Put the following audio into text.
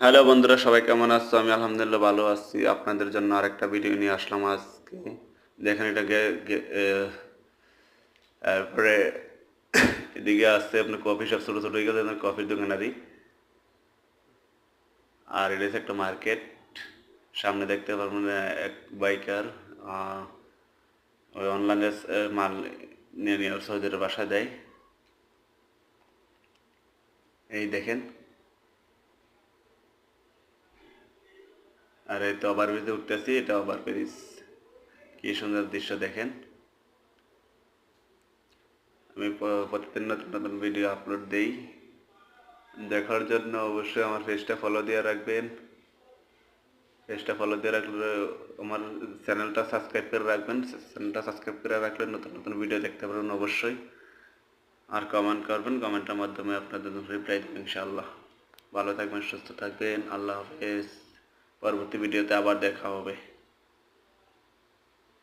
Hello বন্ধুরা, সবাই কেমন আছো? আমি আলহামদুলিল্লাহ ভালো আছি। আপনাদের জন্য আরেকটা ভিডিও নিয়ে আসলাম আজকে। দেখেন এটা তারপরে এদিকে আসছে আপনার কফি শপ, ছোটো ছোটো হয়ে গেছে কফির দোকানারি। আর এটা হচ্ছে একটা মার্কেট। সামনে দেখতে পারবেন এক বাইকার ওই অনলাইনে মাল নিয়ে নিয়ে ওর সৌদির বাসায় দেয়। এই দেখেন, আর এই তো ওভার ব্রিজে উঠতেছি, এটা ওভার ব্রিজ। কি সুন্দর দৃশ্য দেখেন। আমি প্রতিদিন নতুন নতুন ভিডিও আপলোড দিই। দেখার জন্য অবশ্যই আমার পেজটা ফলো দিয়ে রাখলে আমার চ্যানেলটা সাবস্ক্রাইব করে রাখলে নতুন নতুন ভিডিও দেখতে পারবেন অবশ্যই। আর কমেন্ট করবেন, কমেন্টের মাধ্যমে আপনাদের রিপ্লাই দেবেন ইনশাআল্লাহ। ভালো থাকবেন, সুস্থ থাকবেন, আল্লাহ হাফেজ। পরবর্তী ভিডিওতে আবার দেখা হবে।